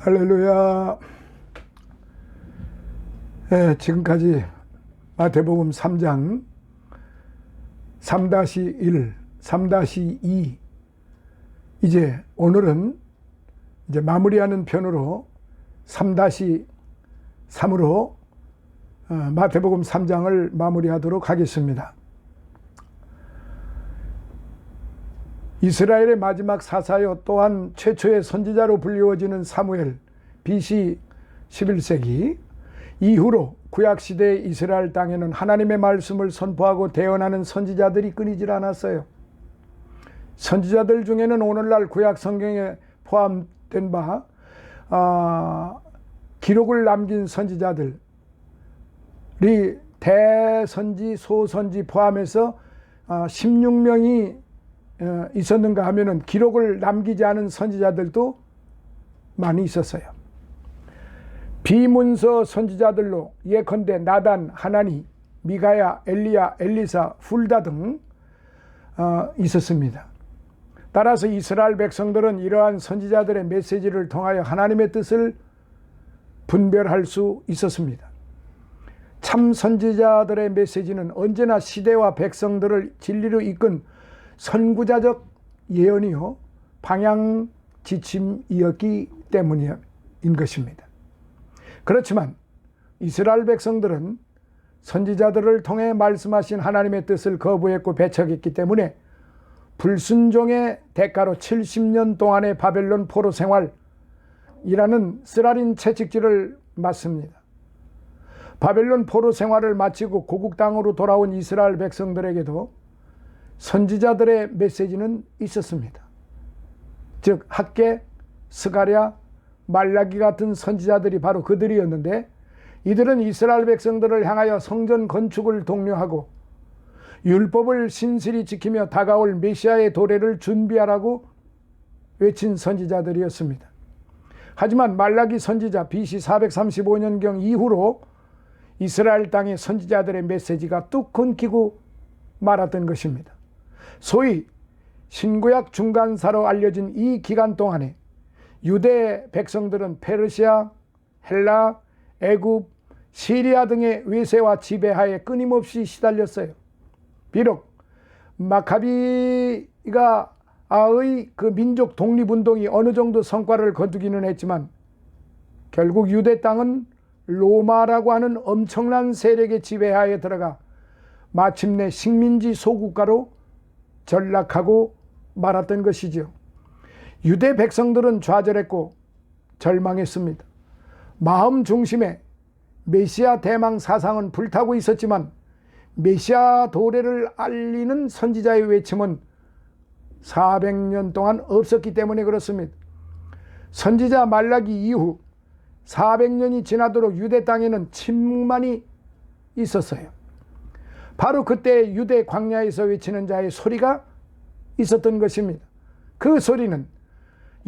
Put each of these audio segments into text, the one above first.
할렐루야. 지금까지 마태복음 3장 3-1, 3-2 이제 오늘은 이제 마무리하는 편으로 3-3으로 마태복음 3장을 마무리하도록 하겠습니다. 이스라엘의 마지막 사사요 또한 최초의 선지자로 불리워지는 사무엘 BC 11세기 이후로 구약시대의 이스라엘 땅에는 하나님의 말씀을 선포하고 대언하는 선지자들이 끊이질 않았어요. 선지자들 중에는 오늘날 구약 성경에 포함된 바 기록을 남긴 선지자들이 대선지, 소선지 포함해서 16명이 있었는가 하면은 기록을 남기지 않은 선지자들도 많이 있었어요. 비문서 선지자들로 예컨대 나단, 하나니, 미가야, 엘리야, 엘리사, 훌다 등 있었습니다. 따라서 이스라엘 백성들은 이러한 선지자들의 메시지를 통하여 하나님의 뜻을 분별할 수 있었습니다. 참 선지자들의 메시지는 언제나 시대와 백성들을 진리로 이끈 선구자적 예언이요 방향 지침이었기 때문인 것입니다. 그렇지만 이스라엘 백성들은 선지자들을 통해 말씀하신 하나님의 뜻을 거부했고 배척했기 때문에 불순종의 대가로 70년 동안의 바벨론 포로 생활이라는 쓰라린 채찍질을 맞습니다. 바벨론 포로 생활을 마치고 고국 땅으로 돌아온 이스라엘 백성들에게도 선지자들의 메시지는 있었습니다. 즉 학개, 스가랴, 말라기 같은 선지자들이 바로 그들이었는데 이들은 이스라엘 백성들을 향하여 성전 건축을 독려하고 율법을 신실히 지키며 다가올 메시아의 도래를 준비하라고 외친 선지자들이었습니다. 하지만 말라기 선지자 BC 435년경 이후로 이스라엘 땅의 선지자들의 메시지가 뚝 끊기고 말았던 것입니다. 소위 신구약 중간사로 알려진 이 기간 동안에 유대 백성들은 페르시아, 헬라, 애굽, 시리아 등의 외세와 지배하에 끊임없이 시달렸어요. 비록 마카비가의 그 민족 독립운동이 어느 정도 성과를 거두기는 했지만 결국 유대 땅은 로마라고 하는 엄청난 세력의 지배하에 들어가 마침내 식민지 소국가로 전락하고 말았던 것이죠. 유대 백성들은 좌절했고 절망했습니다. 마음 중심에 메시아 대망 사상은 불타고 있었지만 메시아 도래를 알리는 선지자의 외침은 400년 동안 없었기 때문에 그렇습니다. 선지자 말라기 이후 400년이 지나도록 유대 땅에는 침묵만이 있었어요. 바로 그때 유대 광야에서 외치는 자의 소리가 있었던 것입니다. 그 소리는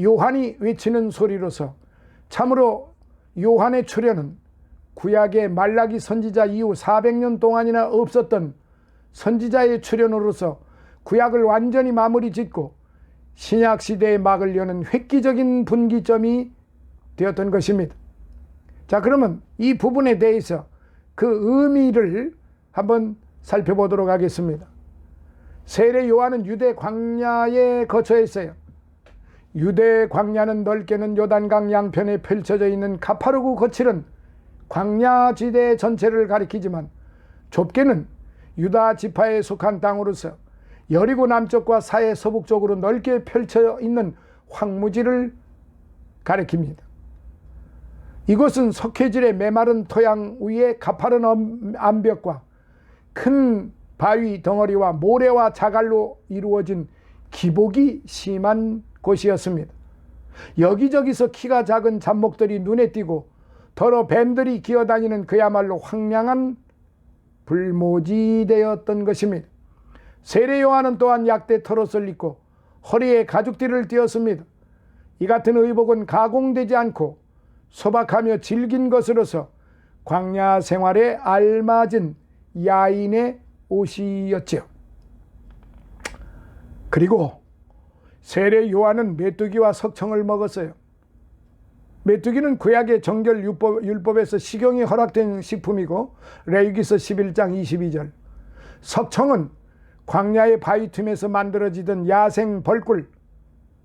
요한이 외치는 소리로서 참으로 요한의 출현은 구약의 말라기 선지자 이후 400년 동안이나 없었던 선지자의 출현으로서 구약을 완전히 마무리 짓고 신약 시대의 막을 여는 획기적인 분기점이 되었던 것입니다. 자, 그러면 이 부분에 대해서 그 의미를 한번 살펴보도록 하겠습니다. 세례 요한은 유대 광야에 거처했어요. 유대 광야는 넓게는 요단강 양편에 펼쳐져 있는 가파르고 거칠은 광야지대 전체를 가리키지만 좁게는 유다 지파에 속한 땅으로서 여리고 남쪽과 사해 서북쪽으로 넓게 펼쳐 있는 황무지를 가리킵니다. 이곳은 석회질의 메마른 토양 위에 가파른 암벽과 큰 바위 덩어리와 모래와 자갈로 이루어진 기복이 심한 곳이었습니다. 여기저기서 키가 작은 잡목들이 눈에 띄고 더러 뱀들이 기어다니는 그야말로 황량한 불모지되었던 것입니다. 세례 요한은 또한 약대 털옷을 입고 허리에 가죽띠를 띄었습니다. 이 같은 의복은 가공되지 않고 소박하며 질긴 것으로서 광야 생활에 알맞은 야인의 옷이었지요. 그리고 세례 요한은 메뚜기와 석청을 먹었어요. 메뚜기는 구약의 정결 율법에서 식용이 허락된 식품이고 레위기서 11장 22절. 석청은 광야의 바위 틈에서 만들어지던 야생 벌꿀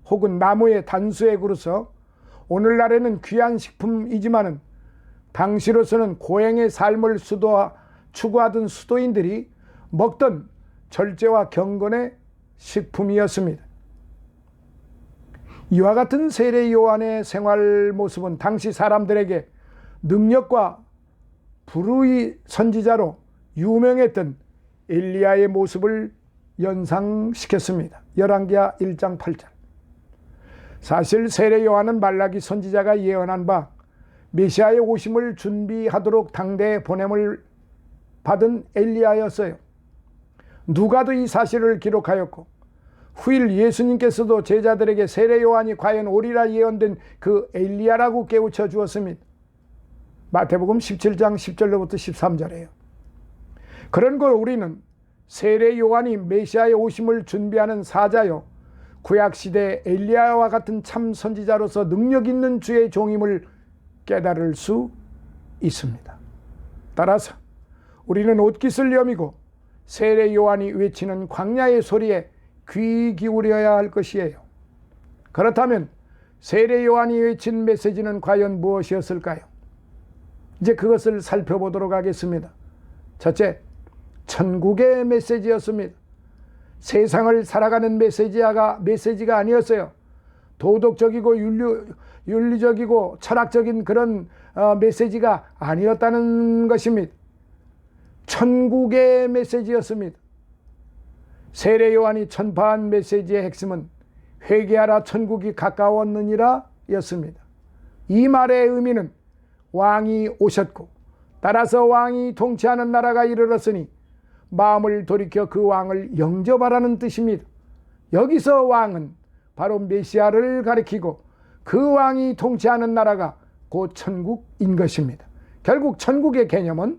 혹은 나무의 단수액으로서 오늘날에는 귀한 식품이지만은 당시로서는 고행의 삶을 추구하던 수도인들이 먹던 절제와 경건의 식품이었습니다. 이와 같은 세례 요한의 생활 모습은 당시 사람들에게 능력과 불의 선지자로 유명했던 엘리야의 모습을 연상시켰습니다. 열왕기하 1장 8절. 사실 세례 요한은 말라기 선지자가 예언한 바 메시아의 오심을 준비하도록 당대에 보냄을 받은 엘리야였어요. 누가도 이 사실을 기록하였고 후일 예수님께서도 제자들에게 세례 요한이 과연 오리라 예언된 그 엘리야라고 깨우쳐 주었습니다. 마태복음 17장 10절로부터 13절이에요. 그런 걸 우리는 세례 요한이 메시아의 오심을 준비하는 사자요 구약시대 엘리야와 같은 참 선지자로서 능력 있는 주의 종임을 깨달을 수 있습니다. 따라서 우리는 옷깃을 여미고 세례 요한이 외치는 광야의 소리에 귀 기울여야 할 것이에요. 그렇다면 세례 요한이 외친 메시지는 과연 무엇이었을까요? 이제 그것을 살펴보도록 하겠습니다. 첫째, 천국의 메시지였습니다. 세상을 살아가는 메시지가 아니었어요. 도덕적이고 윤리적이고 철학적인 그런 메시지가 아니었다는 것입니다. 천국의 메시지였습니다. 세례 요한이 전파한 메시지의 핵심은 회개하라 천국이 가까웠느니라 였습니다. 이 말의 의미는 왕이 오셨고 따라서 왕이 통치하는 나라가 이르렀으니 마음을 돌이켜 그 왕을 영접하라는 뜻입니다. 여기서 왕은 바로 메시아를 가리키고 그 왕이 통치하는 나라가 곧 천국인 것입니다. 결국 천국의 개념은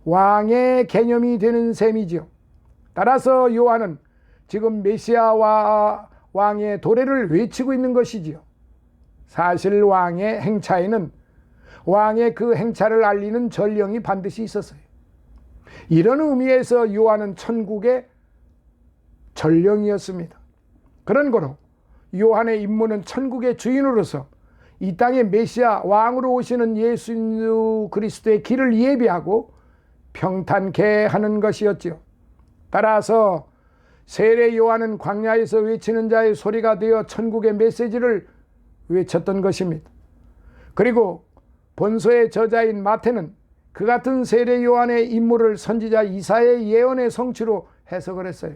왕의 개념이 되는 셈이지요. 따라서 요한은 지금 메시아와 왕의 도래를 외치고 있는 것이지요. 사실 왕의 행차에는 왕의 그 행차를 알리는 전령이 반드시 있었어요. 이런 의미에서 요한은 천국의 전령이었습니다. 그런 거로 요한의 임무는 천국의 주인으로서 이 땅에 메시아 왕으로 오시는 예수 그리스도의 길을 예비하고 평탄케 하는 것이었지요. 따라서 세례 요한은 광야에서 외치는 자의 소리가 되어 천국의 메시지를 외쳤던 것입니다. 그리고 본서의 저자인 마태는 그 같은 세례 요한의 임무를 선지자 이사야의 예언의 성취로 해석을 했어요.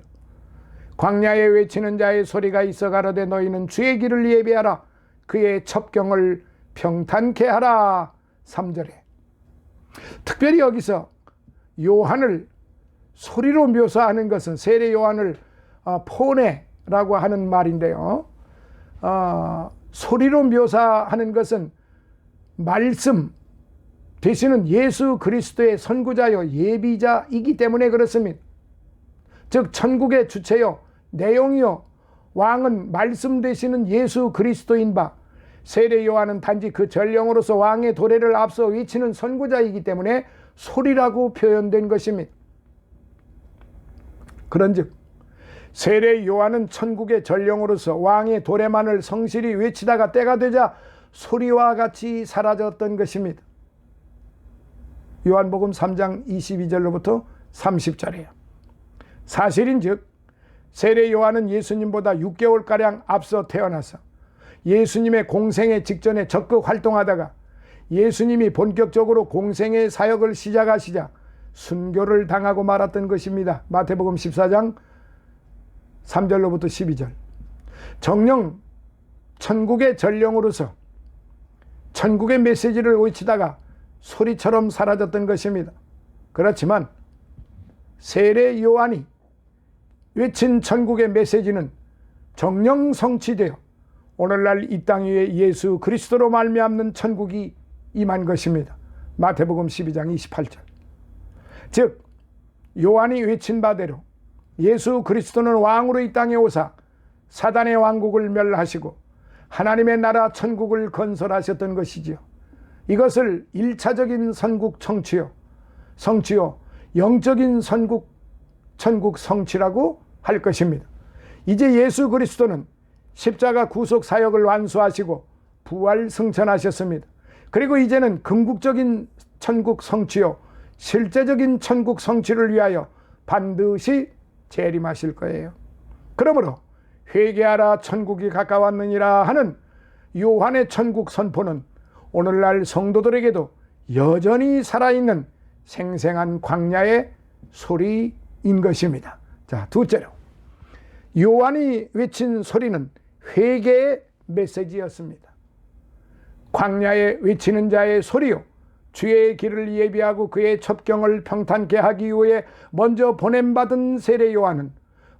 광야에 외치는 자의 소리가 있어 가로되 너희는 주의 길을 예비하라 그의 첩경을 평탄케 하라. 3절에 특별히 여기서 요한을 소리로 묘사하는 것은 세례 요한을 포네라고 하는 말인데요. 소리로 묘사하는 것은 말씀 되시는 예수 그리스도의 선구자요 예비자이기 때문에 그렇습니다. 즉 천국의 주체요 내용이요 왕은 말씀 되시는 예수 그리스도인 바 세례 요한은 단지 그 전령으로서 왕의 도래를 앞서 외치는 선구자이기 때문에 소리라고 표현된 것입니다. 그런즉 세례 요한은 천국의 전령으로서 왕의 도래만을 성실히 외치다가 때가 되자 소리와 같이 사라졌던 것입니다. 요한복음 3장 22절로부터 30절이에요. 사실인즉 세례 요한은 예수님보다 6개월가량 앞서 태어나서 예수님의 공생의 직전에 적극 활동하다가 예수님이 본격적으로 공생의 사역을 시작하시자 순교를 당하고 말았던 것입니다. 마태복음 14장 3절로부터 12절. 정녕 천국의 전령으로서 천국의 메시지를 외치다가 소리처럼 사라졌던 것입니다. 그렇지만 세례 요한이 외친 천국의 메시지는 정령 성취되어 오늘날 이 땅 위에 예수 그리스도로 말미암는 천국이 임한 것입니다. 마태복음 12장 28절. 즉 요한이 외친 바대로 예수 그리스도는 왕으로 이 땅에 오사 사단의 왕국을 멸하시고 하나님의 나라 천국을 건설하셨던 것이지요. 이것을 1차적인 선국 성취요 영적인 천국 성취라고 할 것입니다. 이제 예수 그리스도는 십자가 구속 사역을 완수하시고 부활 승천하셨습니다. 그리고 이제는 궁극적인 천국 성취요 실제적인 천국 성취를 위하여 반드시 재림하실 거예요. 그러므로 회개하라 천국이 가까웠느니라 하는 요한의 천국 선포는 오늘날 성도들에게도 여전히 살아있는 생생한 광야의 소리인 것입니다. 자, 둘째로 요한이 외친 소리는 회개의 메시지였습니다. 광야에 외치는 자의 소리요 주의 길을 예비하고 그의 첩경을 평탄케 하기 위해 먼저 보냄받은 세례 요한은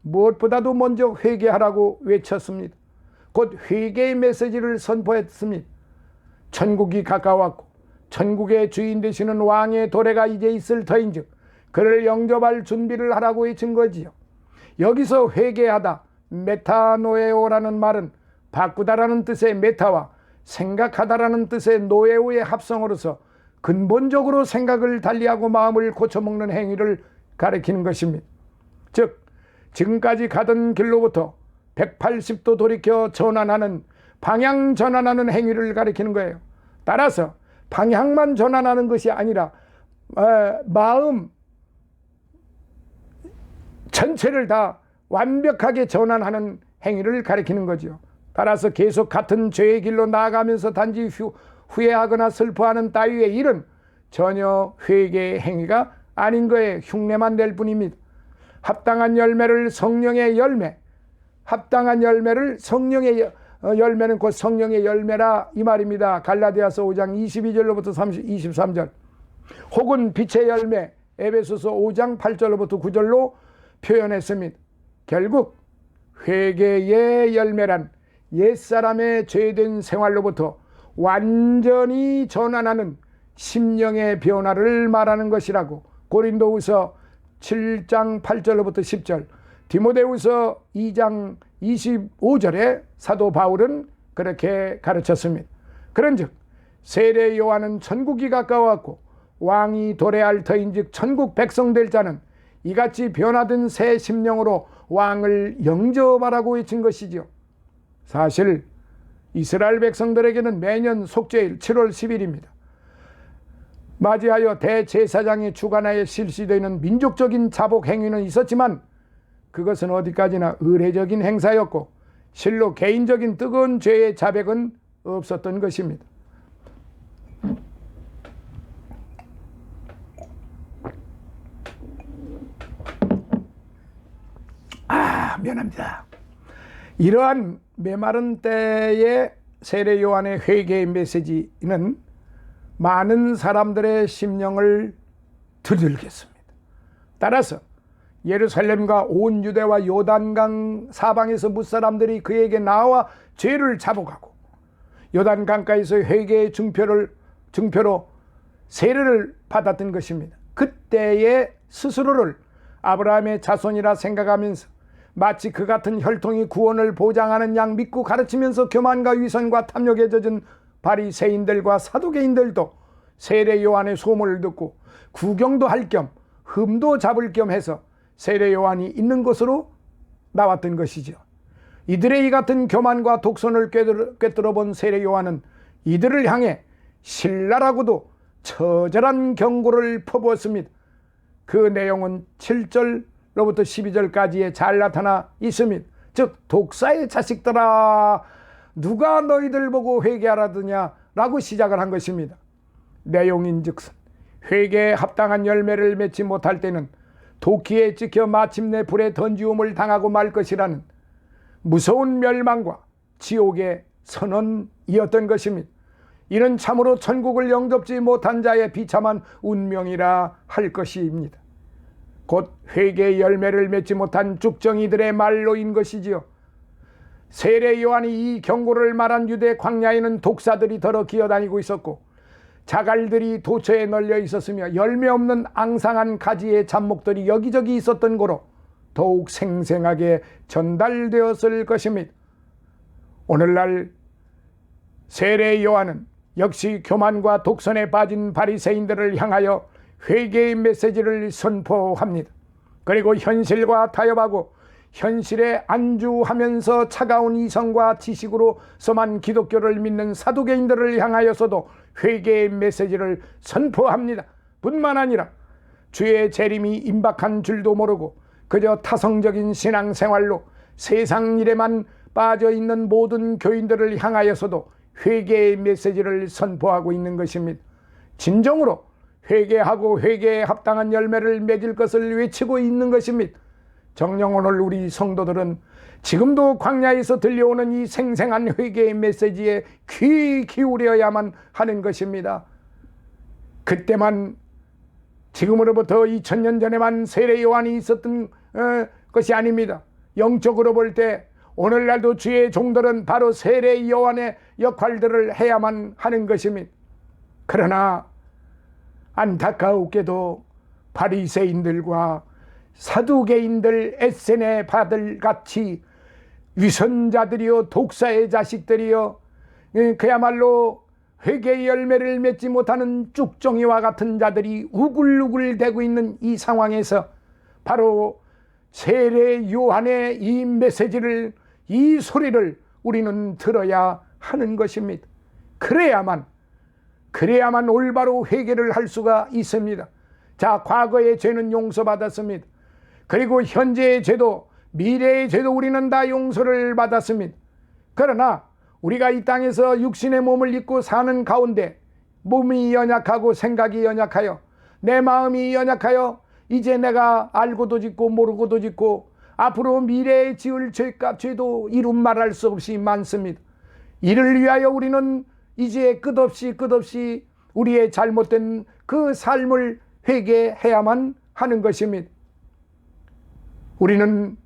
무엇보다도 먼저 회개하라고 외쳤습니다. 곧 회개의 메시지를 선포했습니다. 천국이 가까웠고 천국의 주인 되시는 왕의 도래가 이제 있을 터인즉 그를 영접할 준비를 하라고 외친 거지요. 여기서 회개하다 메타노에오라는 말은 바꾸다라는 뜻의 메타와 생각하다라는 뜻의 노에오의 합성으로서 근본적으로 생각을 달리하고 마음을 고쳐먹는 행위를 가리키는 것입니다. 즉 지금까지 가던 길로부터 180도 돌이켜 전환하는 방향 전환하는 행위를 가리키는 거예요. 따라서 방향만 전환하는 것이 아니라 마음 전체를 다 완벽하게 전환하는 행위를 가리키는 거죠. 따라서 계속 같은 죄의 길로 나아가면서 단지 후회하거나 슬퍼하는 따위의 일은 전혀 회개의 행위가 아닌 거에 흉내만 낼 뿐입니다. 합당한 열매를 성령의 열매, 합당한 열매를 성령의 열매는 곧 성령의 열매라 이 말입니다. 갈라디아서 5장 22절로부터 23절 혹은 빛의 열매 에베소서 5장 8절로부터 9절로 표현했습니다. 결국 회개의 열매란 옛사람의 죄된 생활로부터 완전히 전환하는 심령의 변화를 말하는 것이라고 고린도후서 7장 8절로부터 10절 디모데후서 2장 25절에 사도 바울은 그렇게 가르쳤습니다. 그런즉 세례 요한은 천국이 가까웠고 왕이 도래할 터인즉 천국 백성 될 자는 이같이 변화된 새 심령으로 왕을 영접하라고 외친 것이지요. 사실 이스라엘 백성들에게는 매년 속죄일 7월 10일입니다. 맞이하여 대제사장의 주관하에 실시되는 민족적인 자복 행위는 있었지만 그것은 어디까지나 의례적인 행사였고 실로 개인적인 뜨거운 죄의 자백은 없었던 것입니다. 미안합니다. 이러한 메마른 때의 세례 요한의 회개의 메시지는 많은 사람들의 심령을 두들겼습니다. 따라서 예루살렘과 온 유대와 요단강 사방에서 무사람들이 그에게 나와 죄를 자복하고 요단강가에서 회개의 증표로 세례를 받았던 것입니다. 그때의 스스로를 아브라함의 자손이라 생각하면서 마치 그 같은 혈통이 구원을 보장하는 양 믿고 가르치면서 교만과 위선과 탐욕에 젖은 바리새인들과 사두개인들도 세례 요한의 소문을 듣고 구경도 할 겸 흠도 잡을 겸 해서 세례 요한이 있는 곳으로 나왔던 것이죠. 이들의 이 같은 교만과 독선을 꿰뚫어 본 세례 요한은 이들을 향해 신랄하고도 처절한 경고를 퍼부었습니다. 그 내용은 7절로부터 12절까지에 잘 나타나 있습니다. 즉 독사의 자식들아 누가 너희들 보고 회개하라더냐 라고 시작을 한 것입니다. 내용인즉슨 회개에 합당한 열매를 맺지 못할 때는 도끼에 찍혀 마침내 불에 던지움을 당하고 말 것이라는 무서운 멸망과 지옥의 선언이었던 것입니다. 이는 참으로 천국을 영접지 못한 자의 비참한 운명이라 할 것입니다. 곧 회개의 열매를 맺지 못한 죽정이들의 말로인 것이지요. 세례 요한이 이 경고를 말한 유대 광야에는 독사들이 더러 기어다니고 있었고 자갈들이 도처에 널려 있었으며 열매 없는 앙상한 가지의 잡목들이 여기저기 있었던 고로 더욱 생생하게 전달되었을 것입니다. 오늘날 세례 요한은 역시 교만과 독선에 빠진 바리새인들을 향하여 회개의 메시지를 선포합니다. 그리고 현실과 타협하고 현실에 안주하면서 차가운 이성과 지식으로서만 기독교를 믿는 사두개인들을 향하여서도 회개의 메시지를 선포합니다. 뿐만 아니라 주의 재림이 임박한 줄도 모르고 그저 타성적인 신앙생활로 세상 일에만 빠져있는 모든 교인들을 향하여서도 회개의 메시지를 선포하고 있는 것입니다. 진정으로 회개하고 회개에 합당한 열매를 맺을 것을 외치고 있는 것입니다. 정녕 오늘 우리 성도들은 지금도 광야에서 들려오는 이 생생한 회개의 메시지에 귀 기울여야만 하는 것입니다. 그때만 지금으로부터 2000년 전에만 세례 요한이 있었던 것이 아닙니다. 영적으로 볼 때 오늘날도 주의 종들은 바로 세례 요한의 역할들을 해야만 하는 것입니다. 그러나 안타까웠게도 바리새인들과 사두개인들 에세네 바들 같이 위선자들이요 독사의 자식들이요 그야말로 회개의 열매를 맺지 못하는 쭉정이와 같은 자들이 우글우글대고 있는 이 상황에서 바로 세례 요한의 이 메시지를, 이 소리를 우리는 들어야 하는 것입니다. 그래야만 올바로 회개를 할 수가 있습니다. 자, 과거의 죄는 용서받았습니다. 그리고 현재의 죄도 미래의 죄도 우리는 다 용서를 받았습니다. 그러나 우리가 이 땅에서 육신의 몸을 입고 사는 가운데 몸이 연약하고 생각이 연약하여 내 마음이 연약하여 이제 내가 알고도 짓고 모르고도 짓고 앞으로 미래에 지을 죄도 이름 말할 수 없이 많습니다. 이를 위하여 우리는 이제 끝없이 우리의 잘못된 그 삶을 회개해야만 하는 것입니다. 우리는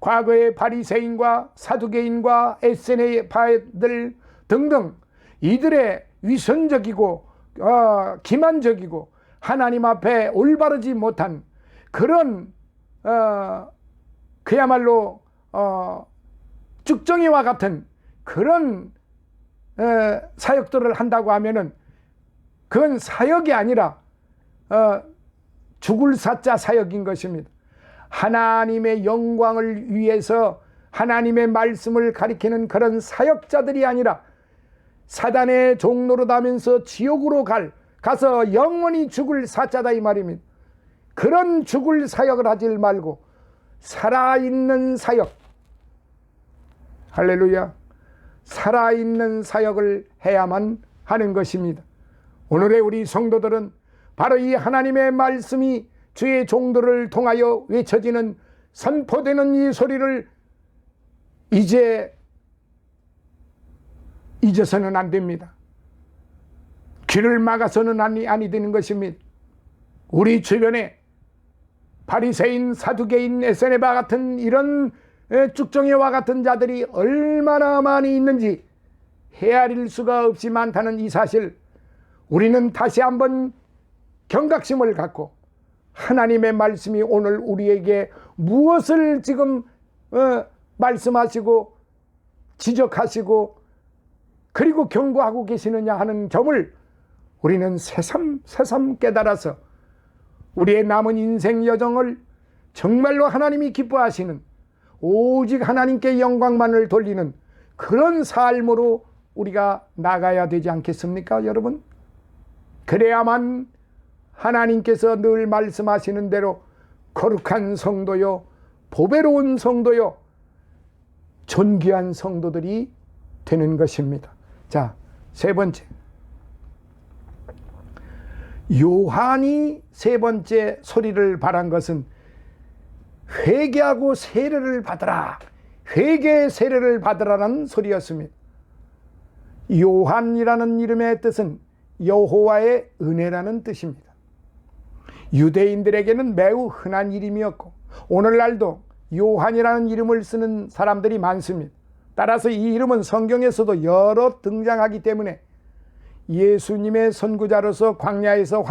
과거의 바리새인과 사두개인과 에세네 바들 등등 이들의 위선적이고 기만적이고 하나님 앞에 올바르지 못한 그런 그야말로 쭉정이와 같은 그런 사역들을 한다고 하면은 그건 사역이 아니라 죽을 사자 사역인 것입니다. 하나님의 영광을 위해서 하나님의 말씀을 가리키는 그런 사역자들이 아니라 사단의 종노릇하면서 지옥으로 가서 영원히 죽을 사자다 이 말입니다. 그런 죽을 사역을 하지 말고 살아있는 사역, 할렐루야, 살아있는 사역을 해야만 하는 것입니다. 오늘의 우리 성도들은 바로 이 하나님의 말씀이 주의 종들을 통하여 외쳐지는 선포되는 이 소리를 잊어서는 안 됩니다. 귀를 막아서는 아니 되는 것입니다. 우리 주변에 바리새인, 사두개인, 에세네바 같은 이런 쭉정이와 같은 자들이 얼마나 많이 있는지 헤아릴 수가 없이 많다는 이 사실, 우리는 다시 한번 경각심을 갖고 하나님의 말씀이 오늘 우리에게 무엇을 지금 말씀하시고 지적하시고 그리고 경고하고 계시느냐 하는 점을 우리는 새삼 깨달아서 우리의 남은 인생 여정을 정말로 하나님이 기뻐하시는 오직 하나님께 영광만을 돌리는 그런 삶으로 우리가 나가야 되지 않겠습니까, 여러분? 그래야만 하나님께서 늘 말씀하시는 대로 거룩한 성도요, 보배로운 성도요, 존귀한 성도들이 되는 것입니다. 자, 세 번째, 요한이 세 번째 소리를 발한 것은 회개하고 세례를 받으라, 회개의 세례를 받으라는 소리였습니다. 요한이라는 이름의 뜻은 여호와의 은혜라는 뜻입니다. 유대인들에게는 매우 흔한 이름이었고 오늘날도 요한이라는 이름을 쓰는 사람들이 많습니다. 따라서 이 이름은 성경에서도 여러 등장하기 때문에 예수님의 선구자로서 광야에서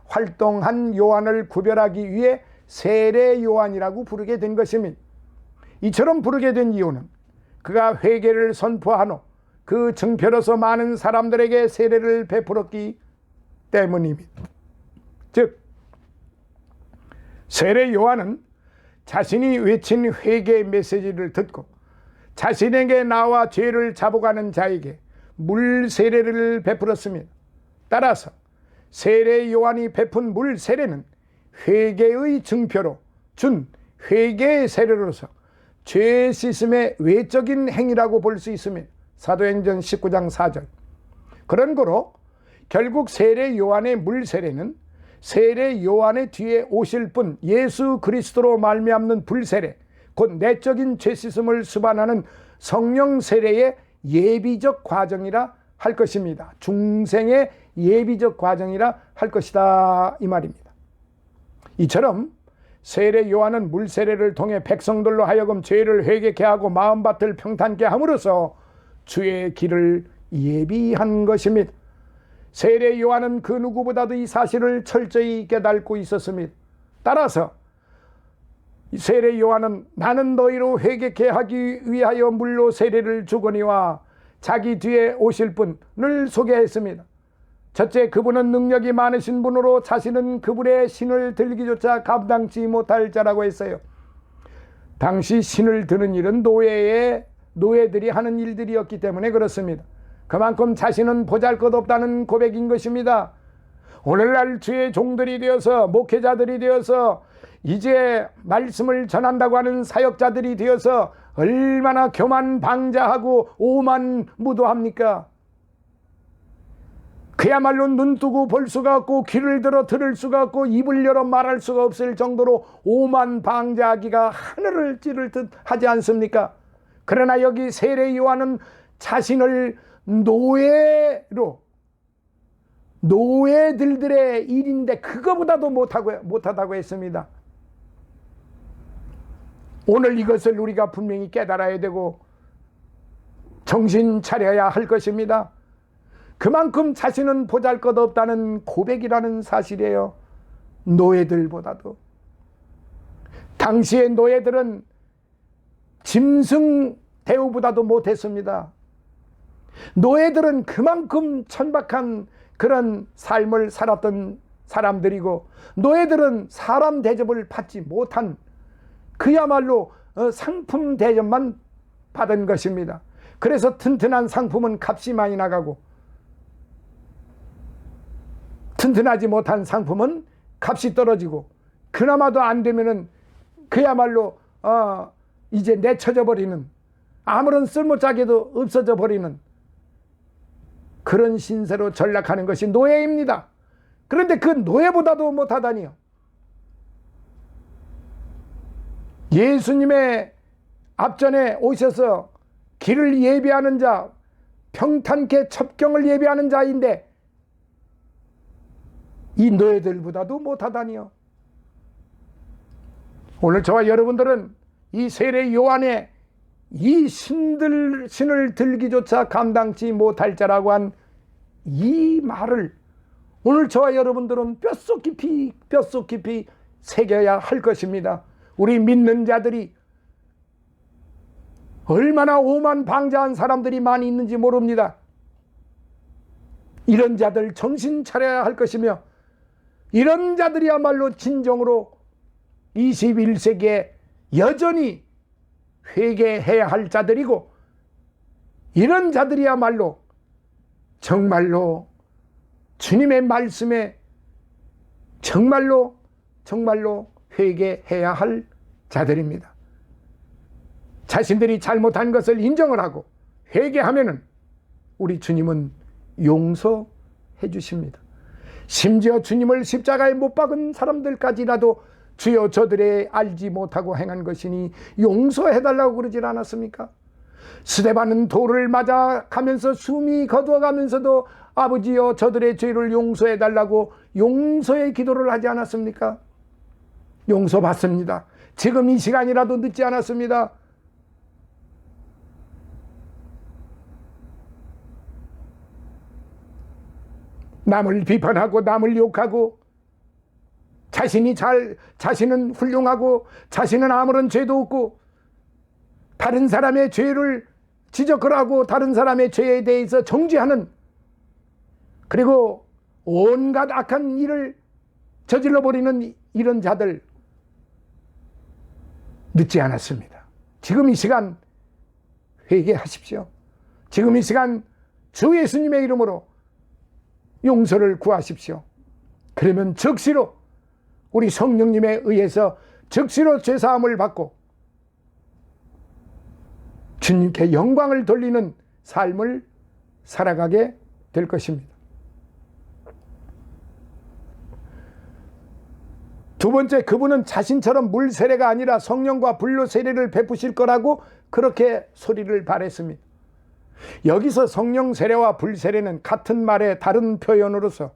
활동한 요한을 구별하기 위해 세례 요한이라고 부르게 된 것입니다. 이처럼 부르게 된 이유는 그가 회개를 선포한 후 그 증표로서 많은 사람들에게 세례를 베풀었기 때문입니다. 즉 세례 요한은 자신이 외친 회개 메시지를 듣고 자신에게 나와 죄를 잡아가는 자에게 물 세례를 베풀었습니다. 따라서 세례 요한이 베푼 물 세례는 회개의 증표로 준 회개의 세례로서 죄 씻음의 외적인 행위라고 볼 수 있습니다. 사도행전 19장 4절. 그런 거로 결국 세례 요한의 물 세례는 세례 요한의 뒤에 오실 분 예수 그리스도로 말미암는 불 세례, 곧 내적인 죄 씻음을 수반하는 성령 세례의 예비적 과정이라 할 것입니다. 중생의 예비적 과정이라 할 것이다 이 말입니다. 이처럼 세례 요한은 물 세례를 통해 백성들로 하여금 죄를 회개케 하고 마음밭을 평탄케 함으로써 주의 길을 예비한 것입니다. 세례 요한은 그 누구보다도 이 사실을 철저히 깨닫고 있었습니다. 따라서 세례 요한은 나는 너희로 회개케 하기 위하여 물로 세례를 주거니와 자기 뒤에 오실 분을 소개했습니다. 첫째, 그분은 능력이 많으신 분으로 자신은 그분의 신을 들기조차 감당치 못할 자라고 했어요. 당시 신을 드는 일은 노예들이 하는 일들이었기 때문에 그렇습니다. 그만큼 자신은 보잘것없다는 고백인 것입니다. 오늘날 주의 종들이 되어서 목회자들이 되어서 이제 말씀을 전한다고 하는 사역자들이 되어서 얼마나 교만방자하고 오만무도합니까? 그야말로 눈 뜨고 볼 수가 없고 귀를 들어 들을 수가 없고 입을 열어 말할 수가 없을 정도로 오만방자하기가 하늘을 찌를 듯 하지 않습니까? 그러나 여기 세례 요한은 자신을 노예들의 일인데 그거보다도 못하다고 했습니다. 오늘 이것을 우리가 분명히 깨달아야 되고 정신 차려야 할 것입니다. 그만큼 자신은 보잘것없다는 고백이라는 사실이에요. 노예들보다도. 당시의 노예들은 짐승 대우보다도 못했습니다. 노예들은 그만큼 천박한 그런 삶을 살았던 사람들이고 노예들은 사람 대접을 받지 못한 그야말로 상품 대접만 받은 것입니다. 그래서 튼튼한 상품은 값이 많이 나가고 튼튼하지 못한 상품은 값이 떨어지고 그나마도 안 되면은 그야말로 이제 내쳐져 버리는 아무런 쓸모짝에도 없어져 버리는 그런 신세로 전락하는 것이 노예입니다. 그런데 그 노예보다도 못하다니요. 예수님의 앞전에 오셔서 길을 예비하는 자, 평탄케 첩경을 예비하는 자인데 이 노예들보다도 못하다니요. 오늘 저와 여러분들은 이 세례 요한의 이 신을 들기조차 감당치 못할 자라고 한 이 말을 오늘 저와 여러분들은 뼛속 깊이 새겨야 할 것입니다. 우리 믿는 자들이 얼마나 오만방자한 사람들이 많이 있는지 모릅니다. 이런 자들 정신 차려야 할 것이며 이런 자들이야말로 진정으로 21세기에 여전히 회개해야 할 자들이고 이런 자들이야말로 정말로 주님의 말씀에 정말로 회개해야 할 자들입니다. 자신들이 잘못한 것을 인정을 하고 회개하면은 우리 주님은 용서해 주십니다. 심지어 주님을 십자가에 못 박은 사람들까지라도 주여 저들의 알지 못하고 행한 것이니 용서해달라고 그러질 않았습니까? 스데반은 돌을 맞아 가면서 숨이 거두어가면서도 아버지여 저들의 죄를 용서해달라고 용서의 기도를 하지 않았습니까? 용서받습니다. 지금 이 시간이라도 늦지 않았습니다. 남을 비판하고 남을 욕하고 자신은 훌륭하고 자신은 아무런 죄도 없고 다른 사람의 죄를 지적을 하고 다른 사람의 죄에 대해서 정죄하는, 그리고 온갖 악한 일을 저질러 버리는 이런 자들 늦지 않았습니다. 지금 이 시간 회개하십시오. 지금 이 시간 주 예수님의 이름으로 용서를 구하십시오. 그러면 즉시로 우리 성령님에 의해서 즉시로 죄사함을 받고 주님께 영광을 돌리는 삶을 살아가게 될 것입니다. 두 번째, 그분은 자신처럼 물 세례가 아니라 성령과 불로 세례를 베푸실 거라고 그렇게 소리를 발했습니다. 여기서 성령 세례와 불 세례는 같은 말의 다른 표현으로서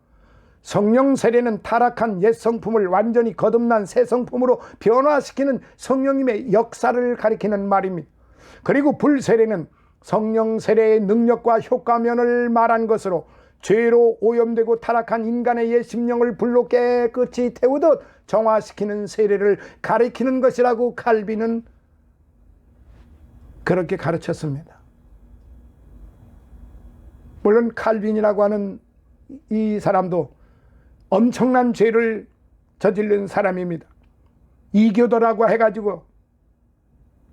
성령 세례는 타락한 옛 성품을 완전히 거듭난 새 성품으로 변화시키는 성령님의 역사를 가리키는 말입니다. 그리고 불 세례는 성령 세례의 능력과 효과면을 말한 것으로 죄로 오염되고 타락한 인간의 옛 심령을 불로 깨끗이 태우듯 정화시키는 세례를 가리키는 것이라고 칼빈은 그렇게 가르쳤습니다. 물론 칼빈이라고 하는 이 사람도 엄청난 죄를 저지른 사람입니다. 이교도라고 해가지고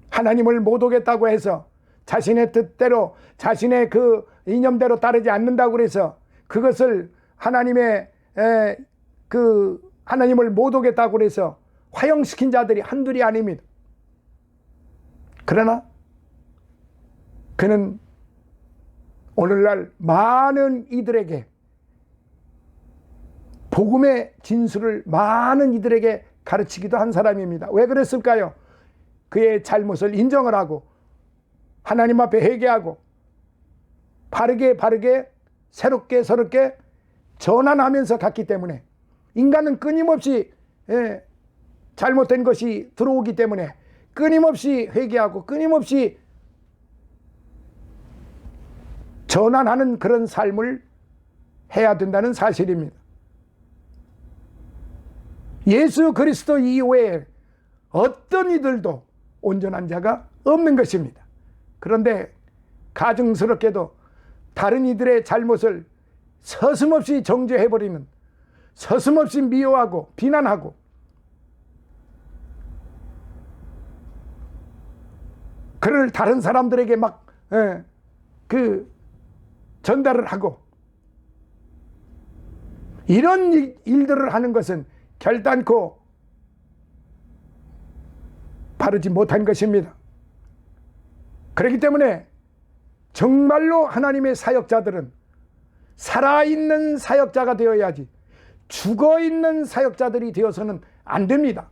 하나님을 못 오겠다고 해서 자신의 뜻대로 자신의 그 이념대로 따르지 않는다고 그래서 그것을 하나님의 하나님을 못 오겠다고 그래서 화형시킨 자들이 한둘이 아닙니다. 그러나 그는 오늘날 많은 이들에게 복음의 진술을 많은 이들에게 가르치기도 한 사람입니다. 왜 그랬을까요? 그의 잘못을 인정을 하고 하나님 앞에 회개하고 바르게 새롭게 전환하면서 갔기 때문에, 인간은 끊임없이 잘못된 것이 들어오기 때문에 끊임없이 회개하고 끊임없이 전환하는 그런 삶을 해야 된다는 사실입니다. 예수 그리스도 이외에 어떤 이들도 온전한 자가 없는 것입니다. 그런데 가증스럽게도 다른 이들의 잘못을 서슴없이 정죄해버리는, 서슴없이 미워하고 비난하고 그를 다른 사람들에게 막 전달을 하고 이런 일들을 하는 것은 결단코 바르지 못한 것입니다. 그렇기 때문에 정말로 하나님의 사역자들은 살아있는 사역자가 되어야지 죽어있는 사역자들이 되어서는 안 됩니다.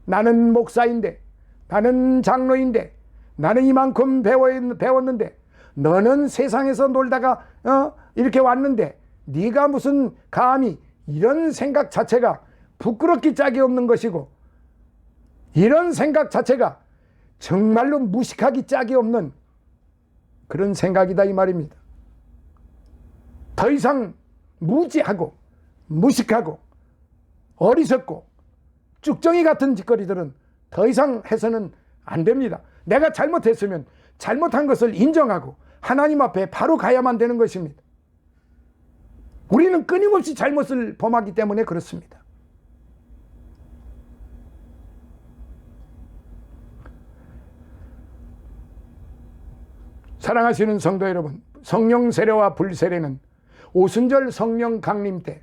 나는 목사인데, 나는 장로인데, 나는 이만큼 배웠는데, 너는 세상에서 놀다가 이렇게 왔는데 네가 무슨 감히, 이런 생각 자체가 부끄럽기 짝이 없는 것이고, 이런 생각 자체가 정말로 무식하기 짝이 없는 그런 생각이다 이 말입니다. 더 이상 무지하고 무식하고 어리석고 쭉정이 같은 짓거리들은 더 이상 해서는 안 됩니다. 내가 잘못했으면 잘못한 것을 인정하고 하나님 앞에 바로 가야만 되는 것입니다. 우리는 끊임없이 잘못을 범하기 때문에 그렇습니다. 사랑하시는 성도 여러분, 성령 세례와 불 세례는 오순절 성령 강림 때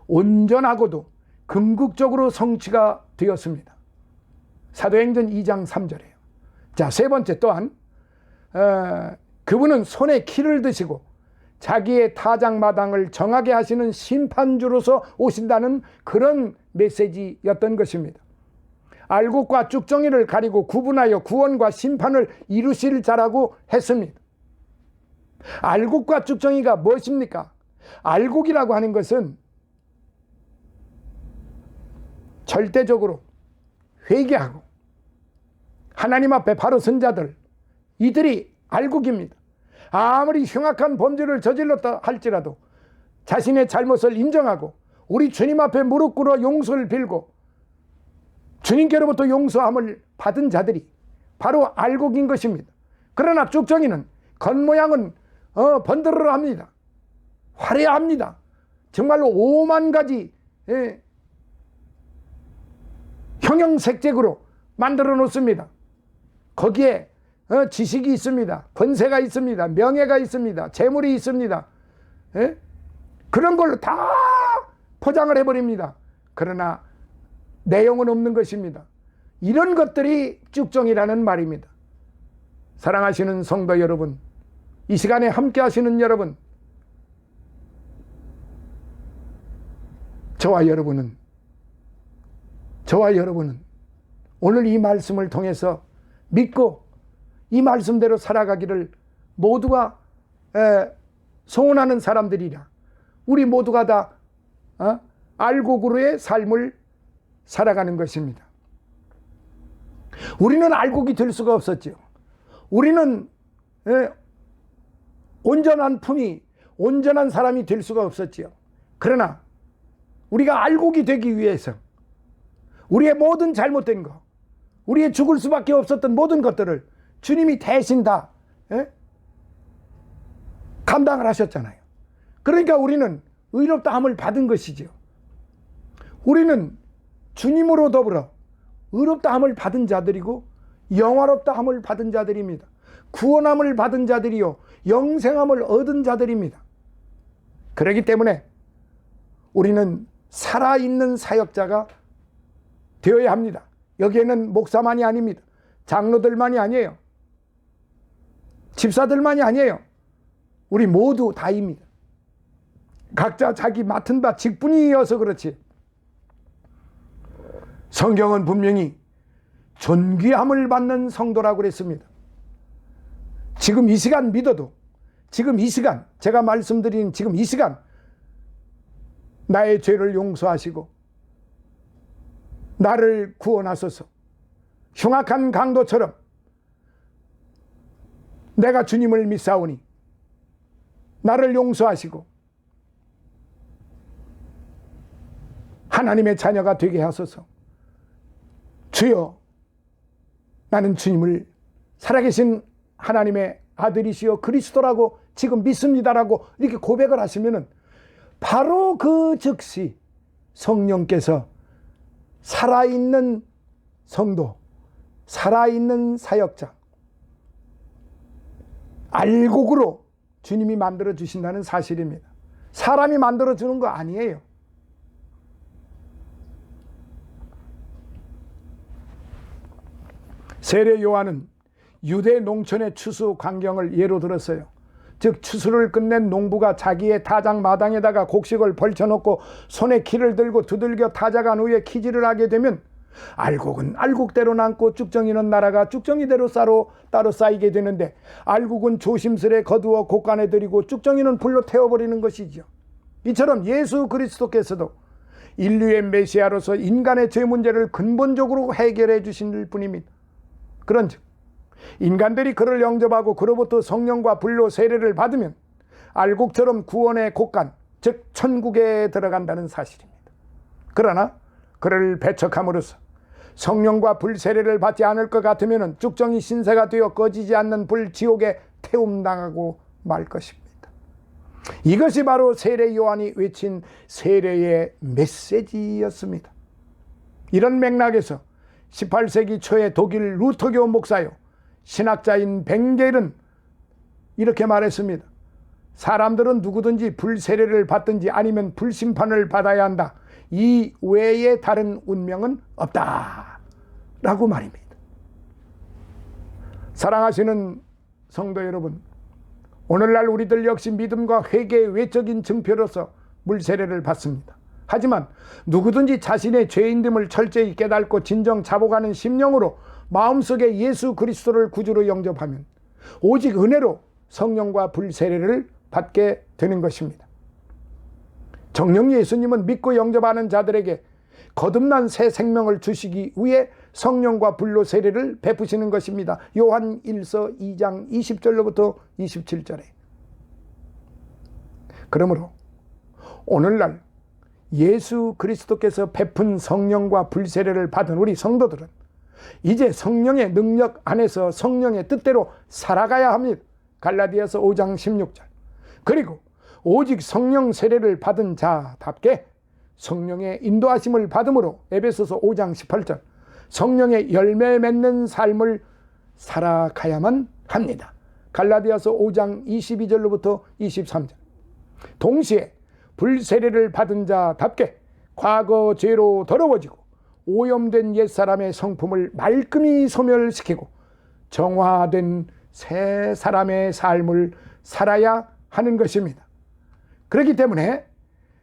온전하고도 궁극적으로 성취가 되었습니다. 사도행전 2장 3절이에요. 자, 세 번째 또한 그분은 손에 키를 드시고 자기의 타작마당을 정하게 하시는 심판주로서 오신다는 그런 메시지였던 것입니다. 알곡과 쭉정이를 가리고 구분하여 구원과 심판을 이루실 자라고 했습니다. 알곡과 쭉정이가 무엇입니까? 알곡이라고 하는 것은 절대적으로 회개하고 하나님 앞에 바로 선 자들, 이들이 알곡입니다. 아무리 흉악한 범죄를 저질렀다 할지라도 자신의 잘못을 인정하고 우리 주님 앞에 무릎 꿇어 용서를 빌고 주님께로부터 용서함을 받은 자들이 바로 알곡인 것입니다. 그러나 쭉정이는 겉모양은 번들어합니다. 화려합니다. 정말로 5만 가지 형형색색으로 만들어 놓습니다. 거기에 지식이 있습니다. 권세가 있습니다. 명예가 있습니다. 재물이 있습니다. 그런 걸로 다 포장을 해버립니다. 그러나 내용은 없는 것입니다. 이런 것들이 쭉정이라는 말입니다. 사랑하시는 성도 여러분, 이 시간에 함께 하시는 여러분, 저와 여러분은 오늘 이 말씀을 통해서 믿고 이 말씀대로 살아가기를 모두가 소원하는 사람들이라. 우리 모두가 다 알곡으로의 삶을 살아가는 것입니다. 우리는 알곡이 될 수가 없었죠. 우리는 온전한 품이, 온전한 사람이 될 수가 없었지요. 그러나 우리가 알곡이 되기 위해서 우리의 모든 잘못된 것, 우리의 죽을 수밖에 없었던 모든 것들을 주님이 대신 다 감당을 하셨잖아요. 그러니까 우리는 의롭다함을 받은 것이죠. 우리는 주님으로 더불어 의롭다함을 받은 자들이고 영화롭다함을 받은 자들입니다. 구원함을 받은 자들이요 영생함을 얻은 자들입니다. 그렇기 때문에 우리는 살아있는 사역자가 되어야 합니다. 여기에는 목사만이 아닙니다. 장로들만이 아니에요. 집사들만이 아니에요. 우리 모두 다입니다. 각자 자기 맡은 바 직분이어서 그렇지. 성경은 분명히 존귀함을 받는 성도라고 그랬습니다. 지금 이 시간 믿어도, 지금 이 시간, 제가 말씀드린 지금 이 시간 나의 죄를 용서하시고 나를 구원하소서. 흉악한 강도처럼 내가 주님을 믿사오니 나를 용서하시고 하나님의 자녀가 되게 하소서. 주여, 나는 주님을 살아계신 하나님의 아들이시여 그리스도라고 지금 믿습니다라고 이렇게 고백을 하시면은 바로 그 즉시 성령께서 살아있는 성도, 살아있는 사역자, 알곡으로 주님이 만들어 주신다는 사실입니다. 사람이 만들어 주는 거 아니에요. 세례 요한은 유대 농촌의 추수 광경을 예로 들었어요. 즉 추수를 끝낸 농부가 자기의 타작 마당에다가 곡식을 벌쳐놓고 손에 키를 들고 두들겨 타작한 후에 키질을 하게 되면 알곡은 알곡대로 남고 쭉정이는 날아가 쭉정이대로 따로 쌓이게 되는데, 알곡은 조심스레 거두어 곡간에 들이고 쭉정이는 불로 태워버리는 것이죠. 이처럼 예수 그리스도께서도 인류의 메시아로서 인간의 죄 문제를 근본적으로 해결해 주신 분입니다. 그런즉 인간들이 그를 영접하고 그로부터 성령과 불로 세례를 받으면 알곡처럼 구원의 곡간, 즉 천국에 들어간다는 사실입니다. 그러나 그를 배척함으로써 성령과 불 세례를 받지 않을 것 같으면 쭉정이 신세가 되어 꺼지지 않는 불 지옥에 태움당하고 말 것입니다. 이것이 바로 세례 요한이 외친 세례의 메시지였습니다. 이런 맥락에서 18세기 초에 독일 루터교 목사요 신학자인 벵겔은 이렇게 말했습니다. 사람들은 누구든지 불세례를 받든지 아니면 불심판을 받아야 한다. 이 외에 다른 운명은 없다 라고 말입니다. 사랑하시는 성도 여러분, 오늘날 우리들 역시 믿음과 회개의 외적인 증표로서 물세례를 받습니다. 하지만 누구든지 자신의 죄인됨을 철저히 깨닫고 진정 자복하는 심령으로 마음속에 예수 그리스도를 구주로 영접하면 오직 은혜로 성령과 불세례를 받게 되는 것입니다. 정녕 예수님은 믿고 영접하는 자들에게 거듭난 새 생명을 주시기 위해 성령과 불로 세례를 베푸시는 것입니다. 요한 1서 2장 20절로부터 27절에. 그러므로 오늘날 예수 그리스도께서 베푼 성령과 불세례를 받은 우리 성도들은 이제 성령의 능력 안에서 성령의 뜻대로 살아가야 합니다. 갈라디아서 5장 16절. 그리고 오직 성령 세례를 받은 자답게 성령의 인도하심을 받음으로 에베소서 5장 18절. 성령의 열매 맺는 삶을 살아가야만 합니다. 갈라디아서 5장 22절로부터 23절. 동시에 불세례를 받은 자답게 과거 죄로 더러워지고 오염된 옛사람의 성품을 말끔히 소멸시키고 정화된 새 사람의 삶을 살아야 하는 것입니다. 그렇기 때문에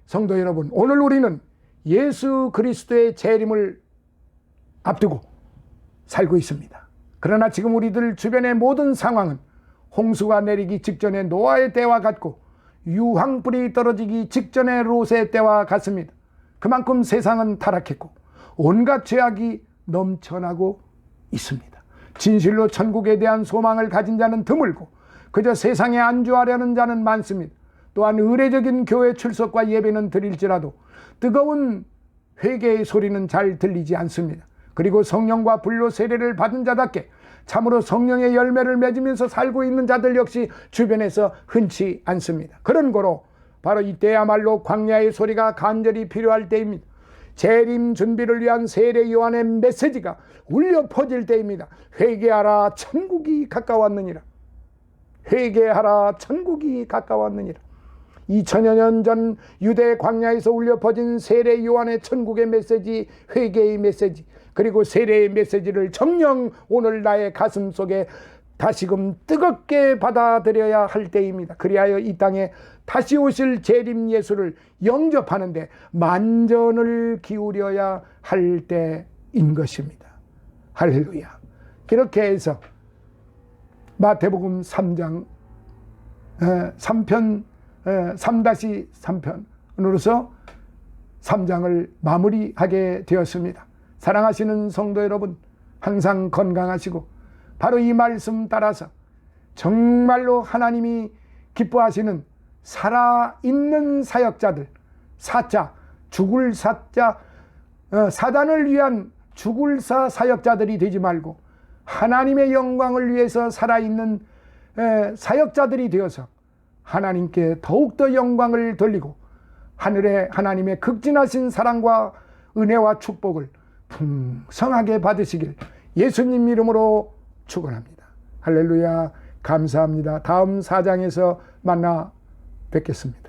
성도 여러분, 오늘 우리는 예수 그리스도의 재림을 앞두고 살고 있습니다. 그러나 지금 우리들 주변의 모든 상황은 홍수가 내리기 직전의 노아의 때와 같고 유황불이 떨어지기 직전의 롯의 때와 같습니다. 그만큼 세상은 타락했고 온갖 죄악이 넘쳐나고 있습니다. 진실로 천국에 대한 소망을 가진 자는 드물고 그저 세상에 안주하려는 자는 많습니다. 또한 의례적인 교회 출석과 예배는 드릴지라도 뜨거운 회개의 소리는 잘 들리지 않습니다. 그리고 성령과 불로 세례를 받은 자답게 참으로 성령의 열매를 맺으면서 살고 있는 자들 역시 주변에서 흔치 않습니다. 그런 거로 바로 이때야말로 광야의 소리가 간절히 필요할 때입니다. 재림 준비를 위한 세례 요한의 메시지가 울려 퍼질 때입니다. 회개하라, 천국이 가까웠느니라. 회개하라, 천국이 가까웠느니라. 2000여 년 전 유대 광야에서 울려 퍼진 세례 요한의 천국의 메시지, 회개의 메시지, 그리고 세례의 메시지를 정녕 오늘 나의 가슴 속에 다시금 뜨겁게 받아들여야 할 때입니다. 그리하여 이 땅에 다시 오실 재림 예수를 영접하는데 만전을 기울여야 할 때인 것입니다. 할렐루야. 그렇게 해서 마태복음 3장 3편 3-3편으로서 3장을 마무리하게 되었습니다. 사랑하시는 성도 여러분, 항상 건강하시고 바로 이 말씀 따라서 정말로 하나님이 기뻐하시는 살아있는 사역자들, 사자, 죽을 사자, 사단을 위한 죽을 사 사역자들이 되지 말고 하나님의 영광을 위해서 살아있는 사역자들이 되어서 하나님께 더욱더 영광을 돌리고 하늘에 하나님의 극진하신 사랑과 은혜와 축복을 풍성하게 받으시길 예수님 이름으로 축원합니다. 할렐루야. 감사합니다. 다음 4장에서 만나 뵙겠습니다.